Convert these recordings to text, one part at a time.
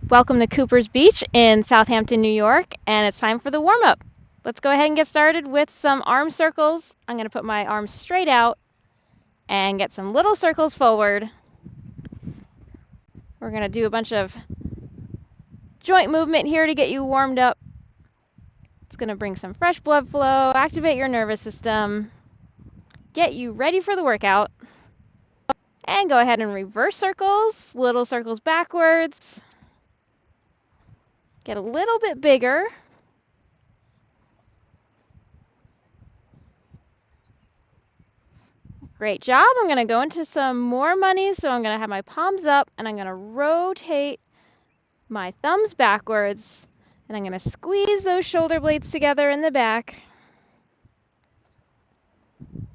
Welcome to Cooper's Beach in Southampton, New York, and it's time for the warm-up. Let's go ahead and get started with some arm circles. I'm going to put my arms straight out and get some little circles forward. We're going to do a bunch of joint movement here to get you warmed up. It's going to bring some fresh blood flow, activate your nervous system, get you ready for the workout. And go ahead and reverse circles, little circles backwards. Get a little bit bigger. Great job. I'm going to go into some more money. So I'm going to have my palms up and I'm going to rotate my thumbs backwards and I'm going to squeeze those shoulder blades together in the back. I'm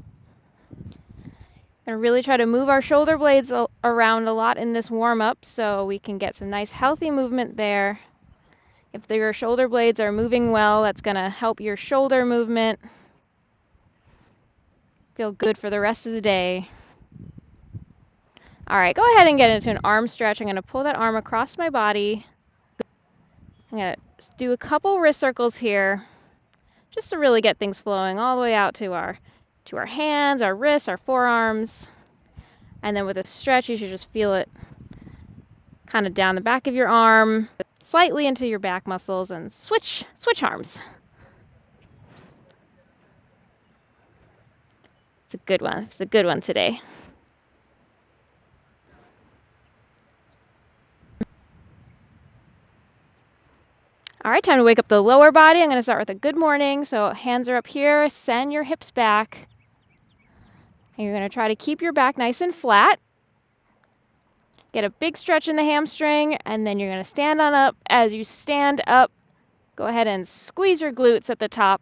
going to really try to move our shoulder blades around a lot in this warm-up so we can get some nice healthy movement there. If your shoulder blades are moving well, that's going to help your shoulder movement feel good for the rest of the day. All right, go ahead and get into an arm stretch. I'm going to pull that arm across my body. I'm going to do a couple wrist circles here just to really get things flowing all the way out to our hands, our wrists, our forearms. And then with a stretch, you should just feel it kind of down the back of your arm, slightly into your back muscles, and switch arms. It's a good one. It's a good one today. All right, time to wake up the lower body. I'm going to start with a good morning. So hands are up here, send your hips back. And you're going to try to keep your back nice and flat. Get a big stretch in the hamstring, and then you're going to stand on up. As you stand up, go ahead and squeeze your glutes at the top.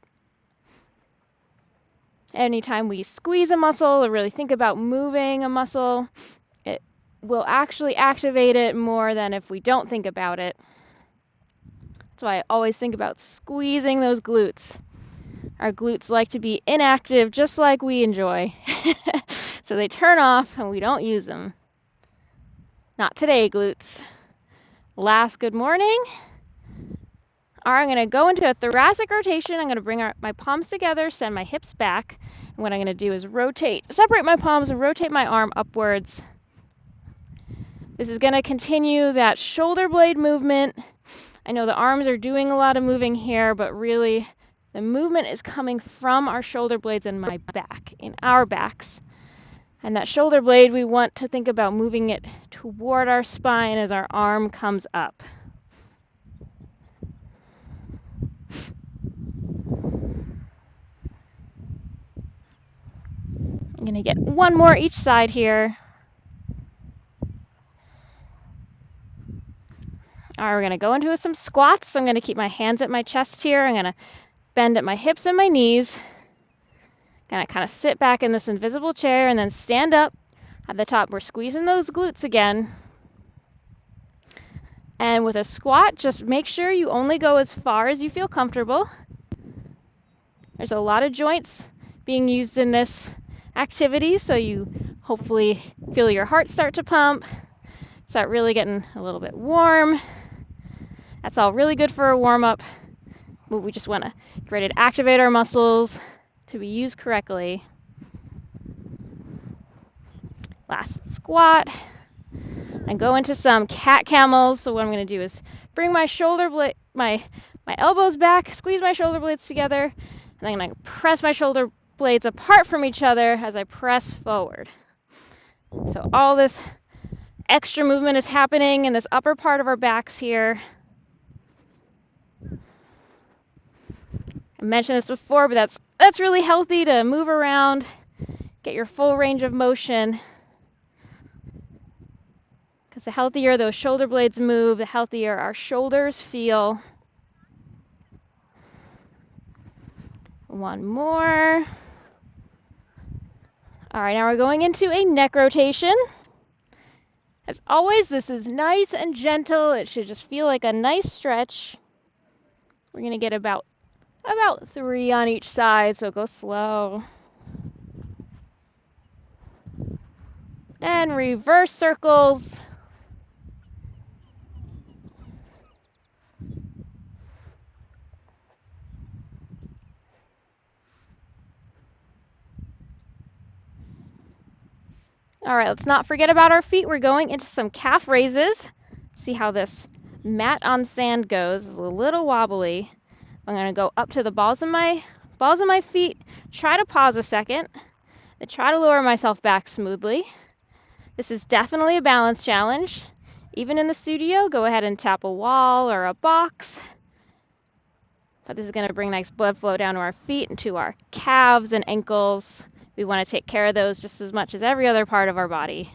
Anytime we squeeze a muscle or really think about moving a muscle, it will actually activate it more than if we don't think about it. That's why I always think about squeezing those glutes. Our glutes like to be inactive just like we enjoy. So they turn off and we don't use them. Not today, glutes. Last good morning. All right, I'm going to go into a thoracic rotation. I'm going to bring my palms together, send my hips back. And what I'm going to do is separate my palms and rotate my arm upwards. This is going to continue that shoulder blade movement. I know the arms are doing a lot of moving here, but really the movement is coming from our shoulder blades and my back, in our backs. And that shoulder blade, we want to think about moving it toward our spine as our arm comes up. I'm going to get one more each side here. All right, we're going to go into some squats. I'm going to keep my hands at my chest here. I'm going to bend at my hips and my knees. Going to kind of sit back in this invisible chair and then stand up. At the top, we're squeezing those glutes again. And with a squat, just make sure you only go as far as you feel comfortable. There's a lot of joints being used in this activity, so you hopefully feel your heart start to pump, start really getting a little bit warm. That's all really good for a warm-up. But we just want to get ready to activate our muscles to be used correctly. Last squat. And go into some cat camels. So what I'm going to do is bring my my elbows back, squeeze my shoulder blades together, and I'm going to press my shoulder blades apart from each other as I press forward. So all this extra movement is happening in this upper part of our backs here. I mentioned this before, but that's really healthy to move around, get your full range of motion. Because the healthier those shoulder blades move, the healthier our shoulders feel. One more. All right, now we're going into a neck rotation. As always, this is nice and gentle. It should just feel like a nice stretch. We're going to get about 3 on each side, so go slow. And reverse circles. All right, let's not forget about our feet. We're going into some calf raises. See how this mat on sand goes. It's a little wobbly. I'm going to go up to the balls of my feet, try to pause a second, and try to lower myself back smoothly. This is definitely a balance challenge. Even in the studio, go ahead and tap a wall or a box. But this is going to bring nice blood flow down to our feet and to our calves and ankles. We want to take care of those just as much as every other part of our body.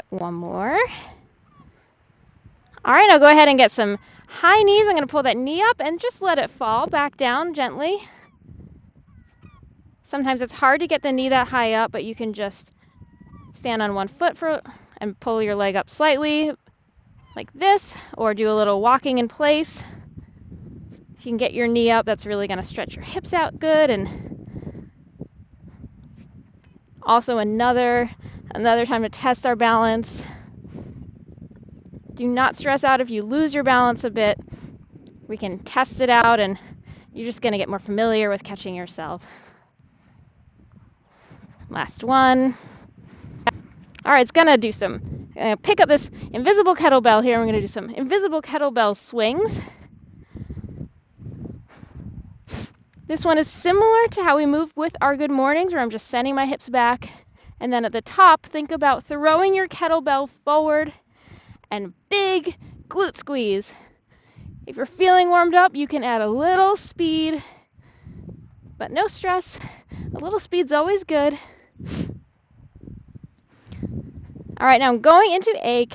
One more. All right, I'll go ahead and get some high knees. I'm going to pull that knee up and just let it fall back down gently. Sometimes it's hard to get the knee that high up, but you can just stand on one foot and pull your leg up slightly like this, or do a little walking in place. If you can get your knee up, that's really going to stretch your hips out good. And also another time to test our balance. Do not stress out if you lose your balance a bit. We can test it out, and you're just going to get more familiar with catching yourself. Last one. All right, it's going to do pick up this invisible kettlebell here. We're going to do some invisible kettlebell swings. This one is similar to how we move with our good mornings, where I'm just sending my hips back. And then at the top, think about throwing your kettlebell forward and big glute squeeze. If you're feeling warmed up, you can add a little speed, but no stress. A little speed's always good. All right, now I'm going into a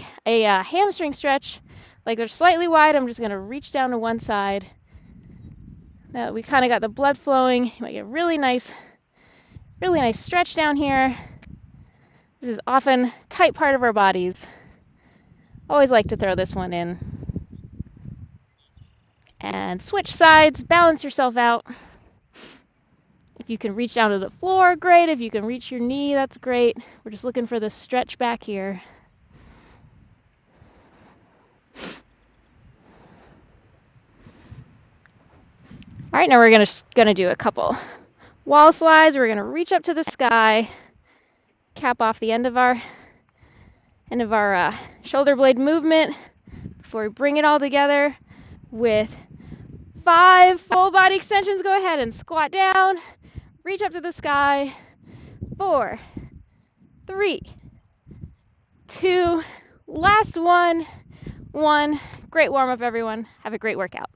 hamstring stretch. Legs are slightly wide. I'm just going to reach down to one side. Now we kind of got the blood flowing. You might get a really nice stretch down here. This is often a tight part of our bodies. Always like to throw this one in. And switch sides, balance yourself out. If you can reach down to the floor, great. If you can reach your knee, that's great. We're just looking for the stretch back here. All right, now we're gonna do a couple wall slides. We're gonna reach up to the sky, cap off the end of our shoulder blade movement before we bring it all together with 5 full body extensions. Go ahead and squat down, reach up to the sky. 4, 3, 2, last one. Great warm up, everyone. Have a great workout.